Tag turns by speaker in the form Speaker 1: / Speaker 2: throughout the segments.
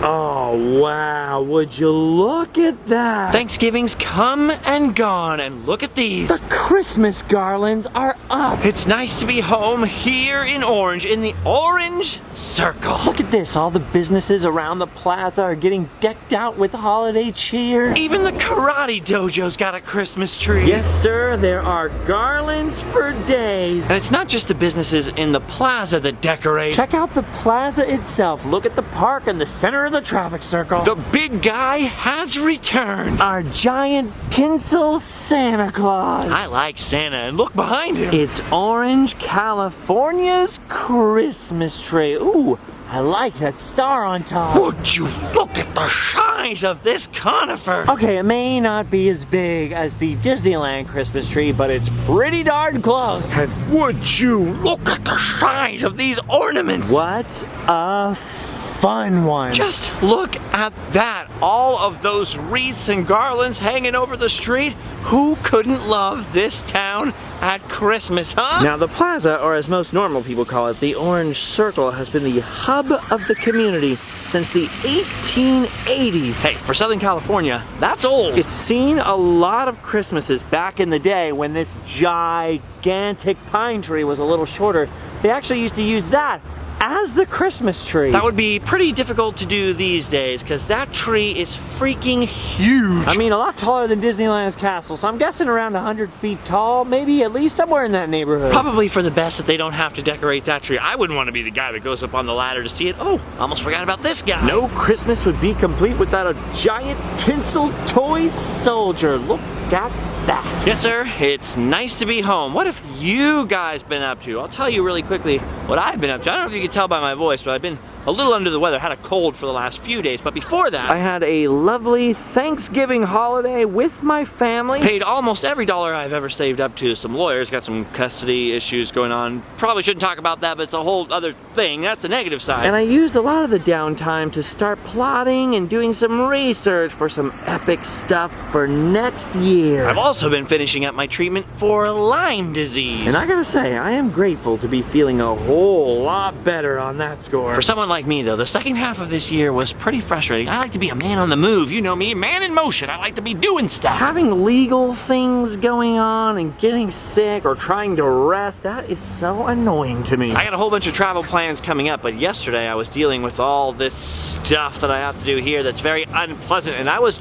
Speaker 1: Oh, wow, would you look at that?
Speaker 2: Thanksgiving's come and gone, and look at these.
Speaker 1: The Christmas garlands are up.
Speaker 2: It's nice to be home here in Orange, in the Orange Circle.
Speaker 1: Look at this, all the businesses around the plaza are getting decked out with holiday cheer.
Speaker 2: Even the karate dojo's got a Christmas tree.
Speaker 1: Yes, sir, there are garlands for days.
Speaker 2: And it's not just the businesses in the plaza that decorate.
Speaker 1: Check out the plaza itself. Look at the park in the center of the traffic circle.
Speaker 2: The big guy has returned.
Speaker 1: Our giant tinsel Santa Claus.
Speaker 2: I like Santa, and look behind him.
Speaker 1: It's Orange, California's Christmas tree. Ooh, I like that star on top.
Speaker 2: Would you look at the size of this conifer?
Speaker 1: Okay, it may not be as big as the Disneyland Christmas tree, but it's pretty darn close.
Speaker 2: And would you look at the size of these ornaments?
Speaker 1: What a fun one.
Speaker 2: Just look at that. All of those wreaths and garlands hanging over the street. Who couldn't love this town at Christmas, huh?
Speaker 1: Now the plaza, or as most normal people call it, the Orange Circle, has been the hub of the community since the 1880s.
Speaker 2: Hey, for Southern California, that's old.
Speaker 1: It's seen a lot of Christmases back in the day when this gigantic pine tree was a little shorter. They actually used to use that as the Christmas tree.
Speaker 2: That would be pretty difficult to do these days because that tree is freaking huge.
Speaker 1: I mean, a lot taller than Disneyland's castle, so I'm guessing around 100 feet tall, maybe at least somewhere in that neighborhood.
Speaker 2: Probably for the best that they don't have to decorate that tree. I wouldn't want to be the guy that goes up on the ladder to see it. Oh, almost forgot about this guy.
Speaker 1: No Christmas would be complete without a giant tinsel toy soldier. Look at that.
Speaker 2: Yes, sir. It's nice to be home. What have you guys been up to? I'll tell you really quickly what I've been up to. I don't know if you can tell by my voice, but I've been a little under the weather. Had a cold for the last few days, but before that,
Speaker 1: I had a lovely Thanksgiving holiday with my family.
Speaker 2: Paid almost every dollar I've ever saved up to some lawyers. Got some custody issues going on. Probably shouldn't talk about that, but it's a whole other thing. That's the negative side.
Speaker 1: And I used a lot of the downtime to start plotting and doing some research for some epic stuff for next year.
Speaker 2: I've also been finishing up my treatment for Lyme disease.
Speaker 1: And I gotta say, I am grateful to be feeling a whole lot better on that score.
Speaker 2: For someone like me, though, the second half of this year was pretty frustrating. I like to be a man on the move. You know me, man in motion. I like to be doing stuff.
Speaker 1: Having legal things going on and getting sick or trying to rest, that is so annoying to me.
Speaker 2: I got a whole bunch of travel plans coming up, but yesterday I was dealing with all this stuff that I have to do here that's very unpleasant, and I was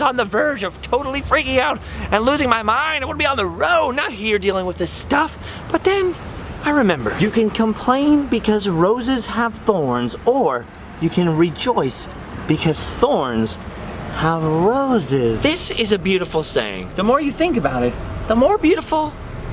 Speaker 2: on the verge of totally freaking out and losing my mind. I want to be on the road, not here dealing with this stuff. But then I remember.
Speaker 1: You can complain because roses have thorns, or you can rejoice because thorns have roses.
Speaker 2: This is a beautiful saying. The more you think about it, the more beautiful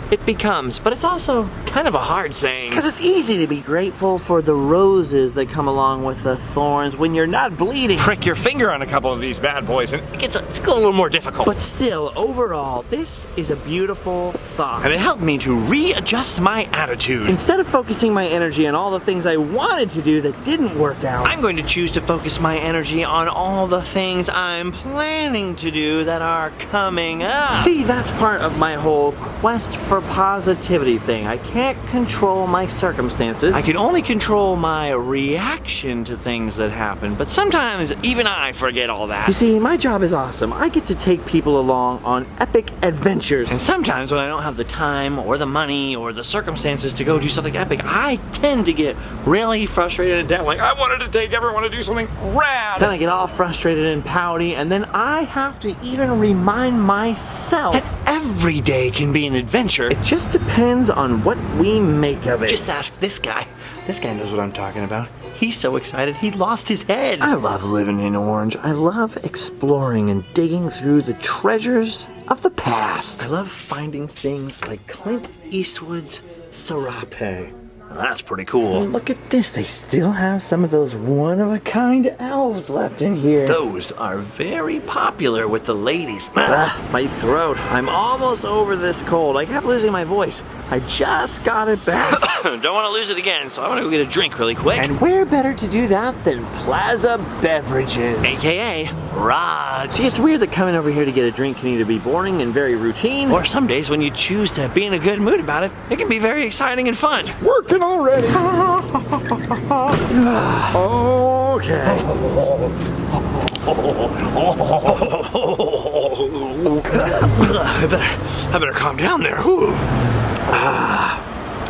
Speaker 2: it becomes. But it's also kind of a hard saying.
Speaker 1: Because it's easy to be grateful for the roses that come along with the thorns when you're not bleeding.
Speaker 2: Prick your finger on a couple of these bad boys and it's a little more difficult.
Speaker 1: But still, overall, this is a beautiful thought.
Speaker 2: And it helped me to readjust my attitude.
Speaker 1: Instead of focusing my energy on all the things I wanted to do that didn't work out,
Speaker 2: I'm going to choose to focus my energy on all the things I'm planning to do that are coming up.
Speaker 1: See, that's part of my whole quest for positivity thing. I can't control my circumstances.
Speaker 2: I can only control my reaction to things that happen, but sometimes even I forget all that.
Speaker 1: You see, my job is awesome. I get to take people along on epic adventures.
Speaker 2: And sometimes when I don't have the time or the money or the circumstances to go do something epic, I tend to get really frustrated and down. Like, I wanted to take everyone to do something rad.
Speaker 1: Then I get all frustrated and pouty, and then I have to even remind myself
Speaker 2: that every day can be an adventure.
Speaker 1: It just depends on what we make of it.
Speaker 2: Just ask this guy. This guy knows what I'm talking about. He's so excited he lost his head.
Speaker 1: I love living in Orange. I love exploring and digging through the treasures of the past. I love finding things like Clint Eastwood's Serape.
Speaker 2: Well, that's pretty cool.
Speaker 1: Look at this. They still have some of those one-of-a-kind elves left in here.
Speaker 2: Those are very popular with the ladies.
Speaker 1: My throat. I'm almost over this cold. I kept losing my voice. I just got it back.
Speaker 2: Don't want to lose it again, so I want to go get a drink really quick.
Speaker 1: And where better to do that than Plaza Beverages?
Speaker 2: AKA Raj.
Speaker 1: See, it's weird that coming over here to get a drink can either be boring and very routine,
Speaker 2: Or some days when you choose to be in a good mood about it, it can be very exciting and fun.
Speaker 1: working already. Okay.
Speaker 2: I better calm down there. Whew.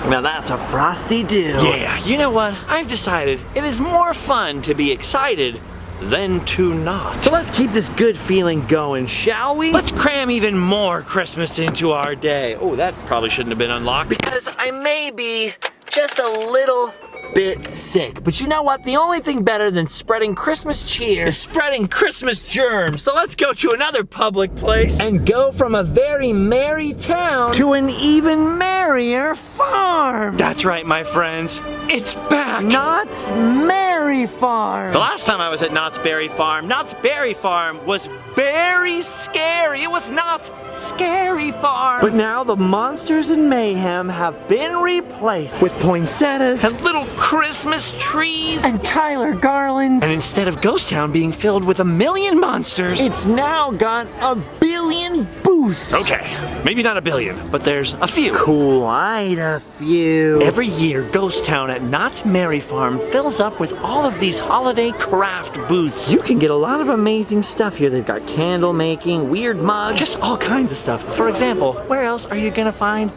Speaker 1: Now that's a frosty deal.
Speaker 2: Yeah, you know what? I've decided it is more fun to be excited than to not.
Speaker 1: So let's keep this good feeling going, shall we?
Speaker 2: Let's cram even more Christmas into our day. Oh, that probably shouldn't have been unlocked.
Speaker 1: Because I may be just a little bit sick. But you know what? The only thing better than spreading Christmas cheer
Speaker 2: Is spreading Christmas germs. So let's go to another public place.
Speaker 1: and go from a very merry town
Speaker 2: to an even merrier farm. That's right, my friends. It's back.
Speaker 1: Knott's Merry Farm.
Speaker 2: The last time I was at Knott's Berry Farm was very scary. It was Knott's Scary Farm.
Speaker 1: But now the monsters and mayhem have been replaced with poinsettias
Speaker 2: and little Christmas trees.
Speaker 1: and Tyler Garlands.
Speaker 2: And instead of Ghost Town being filled with 1,000,000 monsters,
Speaker 1: It's now got 1 billion booths.
Speaker 2: okay, maybe not 1,000,000,000, but there's a few.
Speaker 1: Quite a few.
Speaker 2: Every year, Ghost Town at Knott's Merry Farm fills up with all of these holiday craft booths.
Speaker 1: You can get a lot of amazing stuff here. They've got candle making, weird mugs,
Speaker 2: Just all kinds of stuff. For example, where else are you gonna find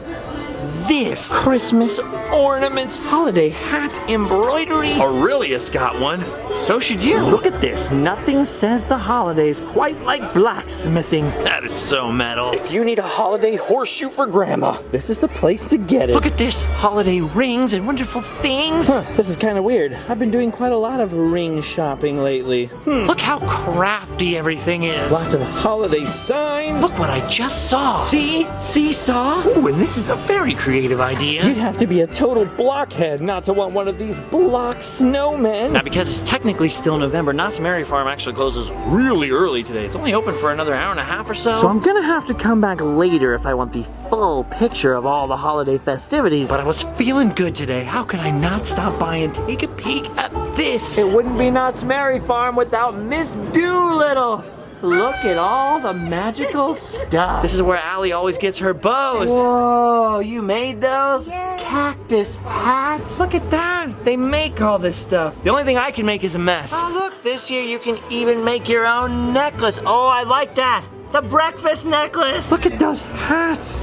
Speaker 2: this?
Speaker 1: Christmas ornaments, holiday hat embroidery.
Speaker 2: Aurelius got one. So should you.
Speaker 1: Look at this. Nothing says the holidays quite like blacksmithing.
Speaker 2: That is so metal.
Speaker 1: If you need a holiday horseshoe for grandma, this is the place to get it.
Speaker 2: Look at this. Holiday rings and wonderful things.
Speaker 1: This is kind of weird. I've been doing quite a lot of ring shopping lately.
Speaker 2: Look how crafty everything is.
Speaker 1: Lots of holiday signs.
Speaker 2: Look what I just saw.
Speaker 1: See? Seesaw?
Speaker 2: Ooh, and this is a very creative idea.
Speaker 1: You'd have to be a total blockhead not to want one of these block snowmen.
Speaker 2: Now, because it's technically still November, Knott's Merry Farm actually closes really early today. It's only open for another hour and a half or so.
Speaker 1: So I'm gonna have to come back later if I want the full picture of all the holiday festivities.
Speaker 2: But I was feeling good today. How could I not stop by and take a peek at this?
Speaker 1: It wouldn't be Knott's Merry Farm without Miss Doolittle. Look at all the magical stuff.
Speaker 2: This is where Allie always gets her bows.
Speaker 1: Whoa, you made those? Cactus hats?
Speaker 2: Look at that. They make all this stuff. The only thing I can make is a mess.
Speaker 1: Oh, look, this year you can even make your own necklace. Oh, I like that. The breakfast necklace.
Speaker 2: Look at those hats.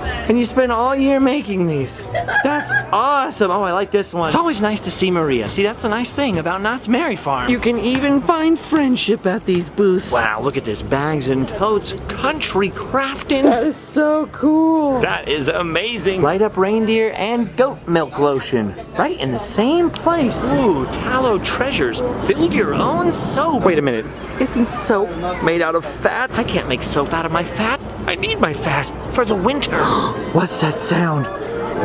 Speaker 2: And you spend all year making these. That's awesome. Oh, I like this one. It's always nice to see Maria. See, that's the nice thing about Knott's Merry Farm.
Speaker 1: You can even find friendship at these booths.
Speaker 2: Wow, look at this. Bags and totes. Country crafting.
Speaker 1: That is so cool.
Speaker 2: That is amazing.
Speaker 1: Light up reindeer and goat milk lotion. Right in the same place.
Speaker 2: Ooh, tallow treasures. Build your own soap.
Speaker 1: Wait a minute. Isn't soap made out of fat?
Speaker 2: I can't make soap out of my fat. I need my fat for the winter.
Speaker 1: What's that sound?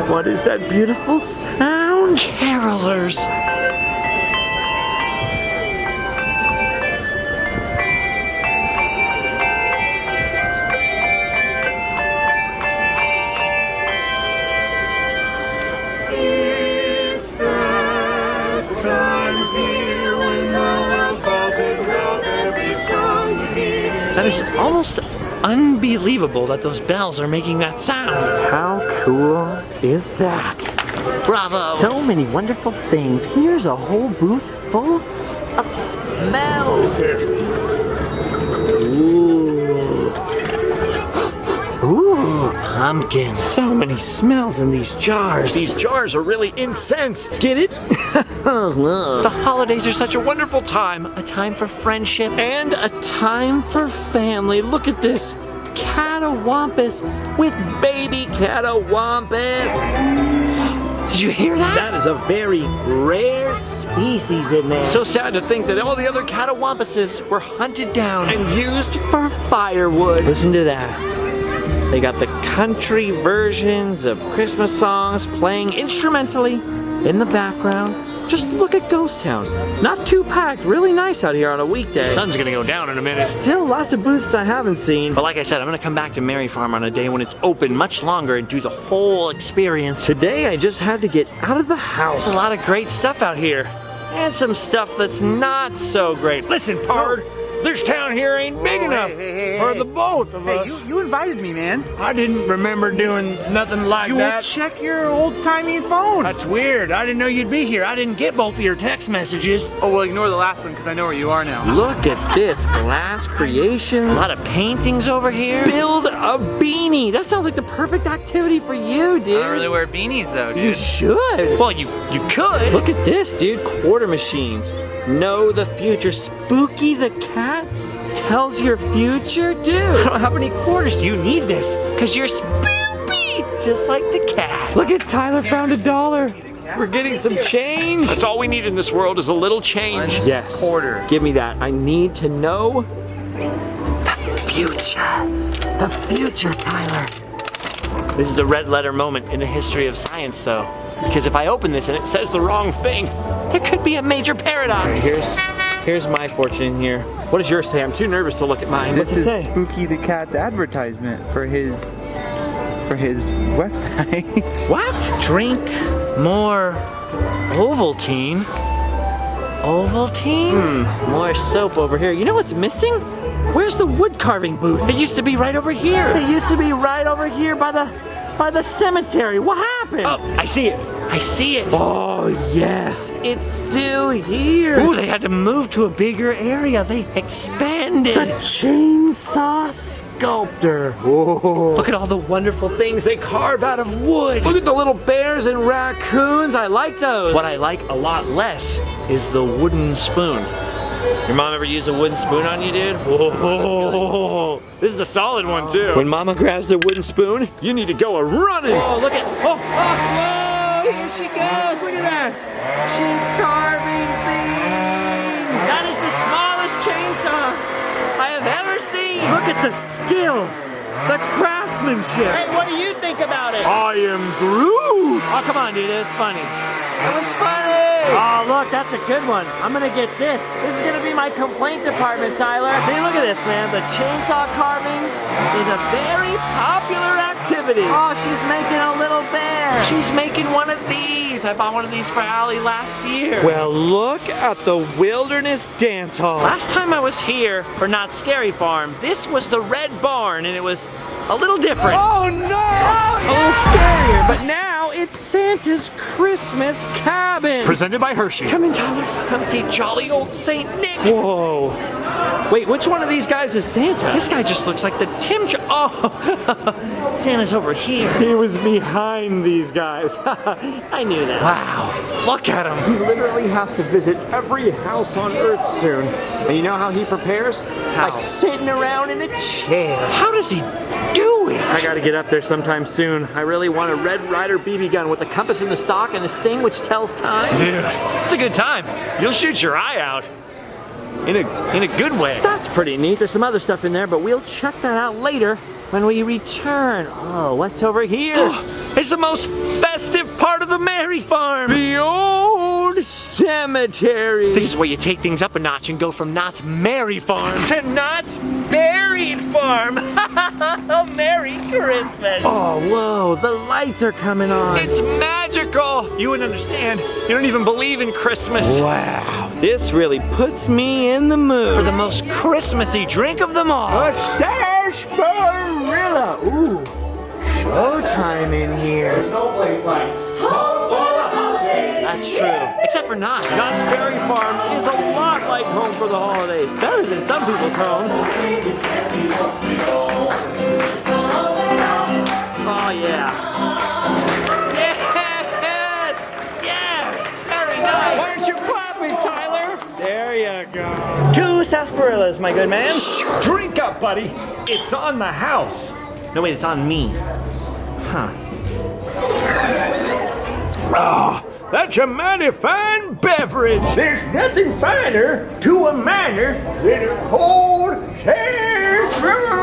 Speaker 1: What is that beautiful sound?
Speaker 2: Carolers.
Speaker 3: It's that time of year when the world falls in love, every song you hear.
Speaker 2: That is almost unbelievable that those bells are making that sound.
Speaker 1: How cool is that?
Speaker 2: Bravo.
Speaker 1: So many wonderful things. Here's a whole booth full of smells. Ooh, pumpkin. So many smells in these jars.
Speaker 2: These jars are really incensed.
Speaker 1: Get it?
Speaker 2: The holidays are such a wonderful time. A time for friendship.
Speaker 1: And a time for family. Look at this. Catawampus with baby catawampus.
Speaker 2: Did you hear that?
Speaker 1: That is a very rare species in there.
Speaker 2: So sad to think that all the other catawampuses were hunted down and
Speaker 1: used for firewood. Listen to that. They got the country versions of Christmas songs playing instrumentally in the background. Just look at Ghost Town. Not too packed, really nice out here on a weekday.
Speaker 2: The sun's gonna go down in a minute.
Speaker 1: Still lots of booths I haven't seen.
Speaker 2: But like I said, I'm gonna come back to Merry Farm on a day when it's open much longer and do the whole experience.
Speaker 1: Today I just had to get out of the house.
Speaker 2: There's a lot of great stuff out here. And some stuff that's not so great. Listen, Pard, this town here ain't big enough for the both of us.
Speaker 4: You invited me, man.
Speaker 2: I didn't remember doing nothing like
Speaker 4: You
Speaker 2: that.
Speaker 4: will check your old-timey phone.
Speaker 2: That's weird. I didn't know you'd be here. I didn't get both of your text messages.
Speaker 4: Oh, well, ignore the last one because I know where you are now.
Speaker 1: Look at this, glass creations.
Speaker 2: A lot of paintings over here.
Speaker 1: Build a beanie. That sounds like the perfect activity for you, dude.
Speaker 4: I don't really wear beanies, though, dude.
Speaker 1: You should.
Speaker 2: Well, you could.
Speaker 1: Look at this, dude. Quarter machines. Know the future. Spooky the cat tells your future, dude.
Speaker 2: How many quarters do you need this? Because you're spoopy, just like the cat.
Speaker 1: Look at Tyler found $1. We're getting some change.
Speaker 2: That's all we need in this world is a little change.
Speaker 1: Yes.
Speaker 4: Quarter.
Speaker 1: Give me that. I need to know the future. The future, Tyler.
Speaker 2: This is a red letter moment in the history of science, though. Because if I open this and it says the wrong thing, there could be a major paradox.
Speaker 1: Here's my fortune in here. What does yours say? I'm too nervous to look at mine.
Speaker 4: This
Speaker 1: What's it
Speaker 4: is
Speaker 1: say?
Speaker 4: Spooky the Cat's advertisement for his website.
Speaker 2: What? Drink more Ovaltine. Ovaltine?
Speaker 1: More soap over here. You know what's missing? Where's the wood carving booth?
Speaker 2: It used to be right over here.
Speaker 1: It used to be right over here by the cemetery. What happened?
Speaker 2: Oh, I see it. I see it.
Speaker 1: Oh, yes. It's still here.
Speaker 2: Ooh, they had to move to a bigger area. They expanded.
Speaker 1: The chainsaw sculptor. Whoa.
Speaker 2: Look at all the wonderful things they carve out of wood.
Speaker 1: Look at the little bears and raccoons. I like those.
Speaker 2: What I like a lot less is the wooden spoon. Your mom ever use a wooden spoon on you, dude? Whoa. This is a solid one, too.
Speaker 1: When Mama grabs the wooden spoon, you need to go a running.
Speaker 2: Oh, look at,
Speaker 1: Whoa, here she goes. Look at that. She's carving things.
Speaker 2: that is the smallest chainsaw I have ever seen.
Speaker 1: Look at the skill, the craftsmanship.
Speaker 2: Hey, what do you think about it?
Speaker 1: I am Groot.
Speaker 2: Oh, come on, dude, it's funny.
Speaker 1: That was funny. Oh, look, that's a good one. I'm gonna get this. This is gonna be my complaint department, Tyler. See, look at this, man. The chainsaw carving is a very popular activity. Oh, she's making a little bear.
Speaker 2: She's making one of these. I bought one of these for Allie last year.
Speaker 1: Well, look at the Wilderness Dance Hall.
Speaker 2: Last time I was here for Not Scary Farm, this was the Red Barn, and it was a little different.
Speaker 1: Oh, no! A little scarier, but now it's Santa's Christmas cabin.
Speaker 2: Presented by Hershey.
Speaker 1: Come in, Tyler.
Speaker 2: Come see jolly old Saint Nick.
Speaker 1: Whoa. Wait, which one of these guys is Santa?
Speaker 2: This guy just looks like the Oh, Santa's over here.
Speaker 1: He was behind these guys. I knew that.
Speaker 2: Wow, look at him.
Speaker 1: He literally has to visit every house on Earth soon. And you know how he prepares?
Speaker 2: How?
Speaker 1: By sitting around in a chair.
Speaker 2: How does he do it?
Speaker 1: I gotta get up there sometime soon. I really want a Red Ryder BB gun with a compass in the stock and this thing which tells time.
Speaker 2: Dude, it's a good time. You'll shoot your eye out. In a good way.
Speaker 1: That's pretty neat. There's some other stuff in there, but we'll check that out later when we return. Oh, what's over here?
Speaker 2: It's the most festive part of the Merry Farm.
Speaker 1: The old cemetery.
Speaker 2: This is where you take things up a notch and go from Knott's Merry Farm to Knott's Buried Farm. Merry Christmas.
Speaker 1: Oh, whoa, the lights are coming on.
Speaker 2: It's magical. You wouldn't understand. You don't even believe in Christmas.
Speaker 1: Wow, this really puts me in the mood.
Speaker 2: For the most Christmassy drink of them all.
Speaker 1: A sarsaparilla. Ooh, showtime in here.
Speaker 2: There's no place like home for the holidays. That's true. Except for Knott's.
Speaker 1: Knott's Berry Farm is a lot like home for the holidays. Better than some people's homes. Oh, yeah.
Speaker 2: Yes! Very nice!
Speaker 1: Why aren't you clapping, Tyler? There you go. 2 sarsaparillas, my good man.
Speaker 3: Drink up, buddy. It's on the house.
Speaker 2: No, wait, it's on me. Huh.
Speaker 3: Ah, that's a mighty fine beverage. There's nothing finer to a manor than a cold sarsaparilla.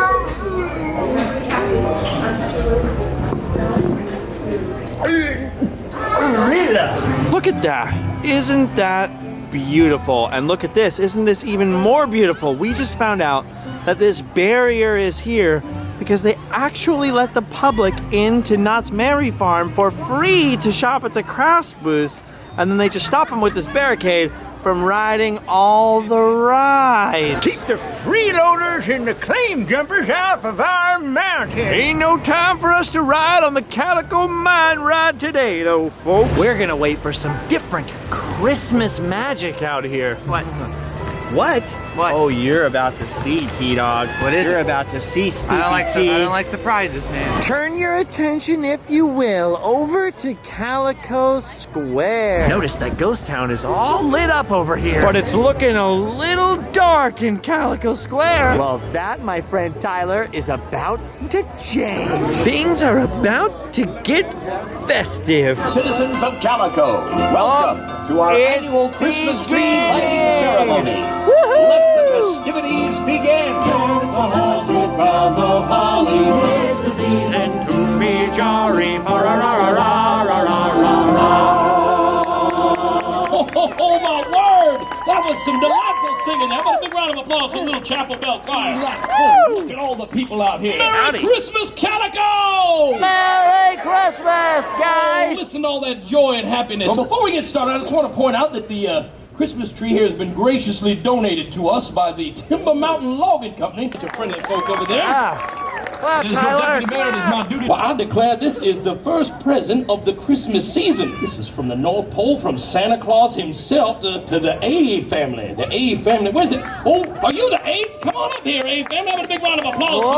Speaker 1: Look at that.
Speaker 2: Isn't that beautiful? And look at this. Isn't this even more beautiful? We just found out that this barrier is here because they actually let the public into Knott's Merry Farm for free to shop at the crafts booths, and then they just stop them with this barricade from riding all the rides.
Speaker 3: Keep the freeloaders and the claim jumpers off of our mountain.
Speaker 2: Ain't no time for us to ride on the Calico Mine Ride today, though, folks. We're gonna wait for some different Christmas magic out here.
Speaker 4: What?
Speaker 2: What?
Speaker 4: What?
Speaker 2: Oh, you're about to see, T-Dog.
Speaker 4: What is
Speaker 2: You're
Speaker 4: it?
Speaker 2: about to see Spooky
Speaker 4: I don't
Speaker 2: T.
Speaker 4: like surprises, man.
Speaker 1: Turn your attention, if you will, over to Calico Square.
Speaker 2: Notice that Ghost Town is all lit up over here. But it's looking a little dark in Calico Square.
Speaker 1: Well, that, my friend Tyler, is about to change.
Speaker 2: Things are about to get festive.
Speaker 5: Citizens of Calico, welcome to our
Speaker 2: it's
Speaker 5: annual Christmas tree
Speaker 2: beginning.
Speaker 5: lighting ceremony.
Speaker 2: Woohoo!
Speaker 5: Let the festivities begin.
Speaker 2: And to be jolly, fa-ra-ra-ra-ra-ra-ra-ra-ra.
Speaker 6: Oh, my word! That was some delightful singing. How about a big round of applause for Little Chapel Bell Choir? Look at all the people out here.
Speaker 2: Howdy.
Speaker 6: Merry Christmas, Calico!
Speaker 1: Merry Christmas, guys!
Speaker 6: Listen to all that joy and happiness. Before we get started, I just want to point out that the Christmas tree here has been graciously donated to us by the Timber Mountain Logging Company. It's a friendly folk over there.
Speaker 1: Clap,
Speaker 6: It is your
Speaker 1: Tyler,
Speaker 6: deputy mayor, it is my duty. Well, I declare this is the first present of the Christmas season. This is from the North Pole, from Santa Claus himself to the A family. The A family. Where's it? Oh, are you the A? Come on up here, A family. Have a big round of applause for the A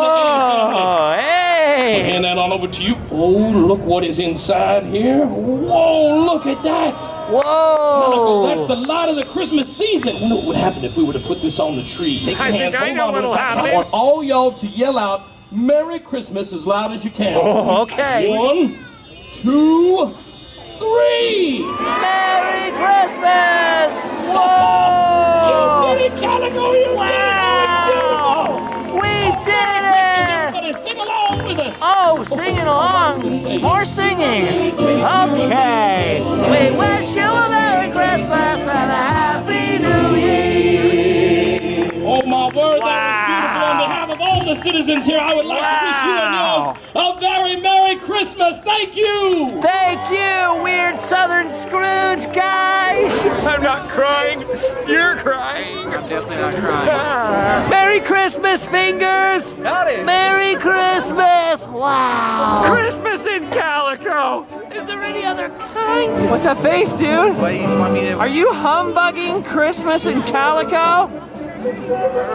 Speaker 6: family.
Speaker 2: Oh, hey!
Speaker 6: Hand that on over to you. Oh, look what is inside here. Whoa, look at that.
Speaker 2: Whoa!
Speaker 6: That's the light of the Christmas season. I wonder what would happen if we were to put this on the tree. Take your hands, hold on to it. I want all y'all to yell out Merry Christmas as loud as you can.
Speaker 2: Oh, okay.
Speaker 6: 1, 2, 3.
Speaker 1: Merry Christmas!
Speaker 6: You
Speaker 1: Whoa!
Speaker 6: did it, Calico! You
Speaker 1: Wow! We did it!
Speaker 6: did it! Sing along with us.
Speaker 1: Oh, singing along. More singing. Okay. We wish you a Merry Christmas and a Happy New Year.
Speaker 6: Oh my word, that was beautiful. On behalf of all the citizens here, I would like to wish you and yours a very Merry Christmas. Thank you.
Speaker 1: Thank you, weird Southern Scrooge guy.
Speaker 2: I'm not crying. You're crying.
Speaker 4: I'm definitely not crying.
Speaker 1: Merry Christmas, fingers.
Speaker 2: Howdy.
Speaker 1: Merry Christmas. Wow.
Speaker 2: Christmas in Calico.
Speaker 1: Is there any other kind?
Speaker 2: What's that face, dude?
Speaker 4: What do you want me to?
Speaker 2: Are you humbugging Christmas in Calico?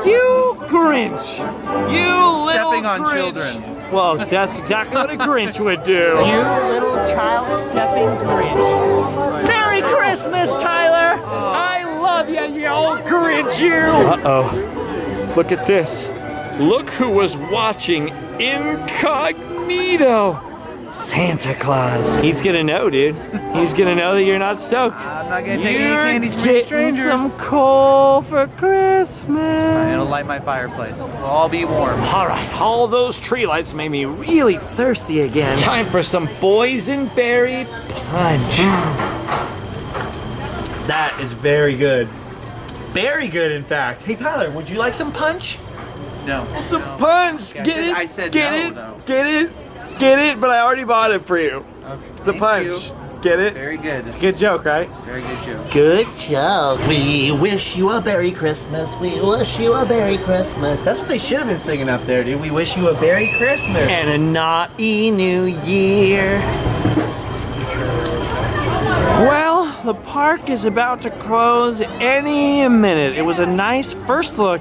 Speaker 2: You Grinch. You little
Speaker 4: Stepping on
Speaker 2: Grinch.
Speaker 4: children.
Speaker 2: Well, that's exactly what a Grinch would do.
Speaker 1: You little child stepping Grinch. Merry Christmas, Tyler.
Speaker 2: I love you, you old Grinch, you. Uh-oh. Look at this. Look who was watching incognito. Santa Claus. He's gonna know, dude. He's gonna know that you're not stoked.
Speaker 4: I'm not gonna take
Speaker 2: You're
Speaker 4: any candy from any
Speaker 2: getting
Speaker 4: strangers.
Speaker 2: some coal for Christmas.
Speaker 4: It'll light my fireplace. We'll all be warm.
Speaker 2: All right, all those tree lights made me really thirsty again. Time for some boysenberry punch. That is very good. Very good, in fact. Hey, Tyler, would you like some punch?
Speaker 4: No.
Speaker 2: Some punch.
Speaker 4: Yeah,
Speaker 2: Get it.
Speaker 4: I said
Speaker 2: get
Speaker 4: no,
Speaker 2: it.
Speaker 4: though.
Speaker 2: Get it. Get it. But I already bought it for you.
Speaker 4: Okay.
Speaker 2: The
Speaker 4: Thank
Speaker 2: punch.
Speaker 4: you.
Speaker 2: Get it.
Speaker 4: Very good.
Speaker 2: Good joke, right?
Speaker 4: Very good joke.
Speaker 1: Good job. We wish you a Merry Christmas. We wish you a Merry Christmas.
Speaker 2: That's what they should have been singing up there, dude. We wish you a Merry Christmas and a naughty New Year. Well, the park is about to close any minute. It was a nice first look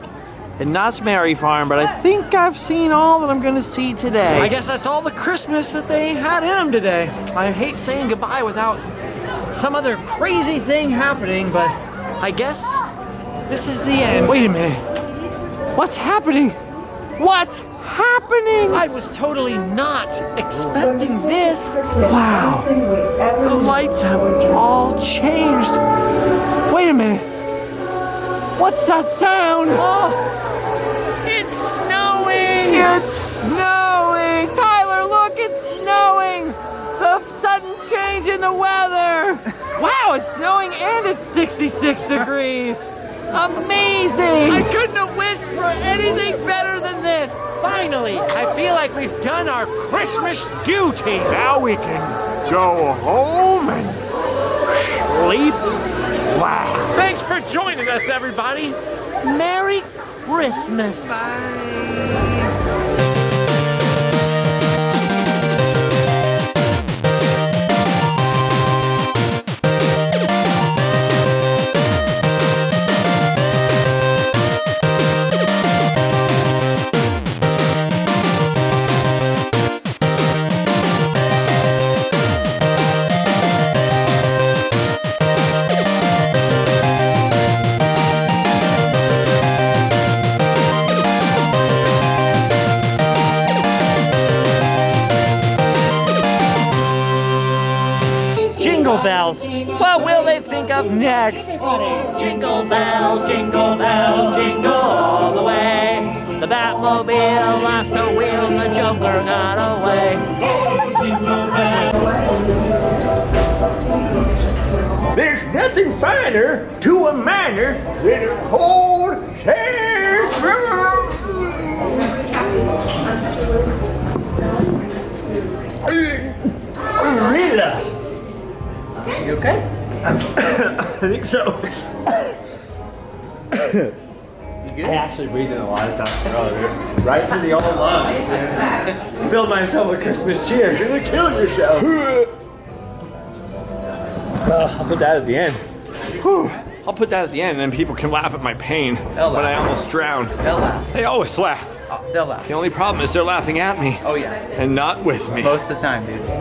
Speaker 2: at Knott's Merry Farm, but I think I've seen all that I'm going to see today. I guess that's all the Christmas that they had in them today. I hate saying goodbye without some other crazy thing happening, but I guess this is the end. Wait a minute. What's happening? What's happening? I was totally not expecting this. Wow. The lights have all changed. Wait a minute. What's that sound? Oh, it's snowing. It's snowing. Tyler, look, it's snowing. The sudden change in the weather.
Speaker 1: Wow, it's snowing and it's 66 degrees. Amazing! I couldn't have wished for anything better than this. Finally, I feel like we've done our Christmas duty.
Speaker 3: Now we can go home and sleep. Wow.
Speaker 1: Thanks for joining us, everybody. Merry Christmas. Jingle bells. What will they think of next? Jingle bells, jingle all the way. The Batmobile lost a wheel, the Joker got away.
Speaker 3: There's nothing finer to a miner than a cold Sarsaparilla.
Speaker 1: You okay?
Speaker 3: I think so. I actually breathed in a lot of sarsaparilla, right into the old lungs. Filled myself with Christmas cheer. You're gonna kill yourself. I'll put that at the end. Whew. I'll put that at the end, and then people can laugh at my pain
Speaker 4: They'll
Speaker 3: when
Speaker 4: laugh.
Speaker 3: I almost drowned.
Speaker 4: They'll laugh.
Speaker 3: They always laugh.
Speaker 4: They'll laugh.
Speaker 3: The only problem is they're laughing at me
Speaker 4: Oh yeah.
Speaker 3: and not with me.
Speaker 4: Most of the time, dude.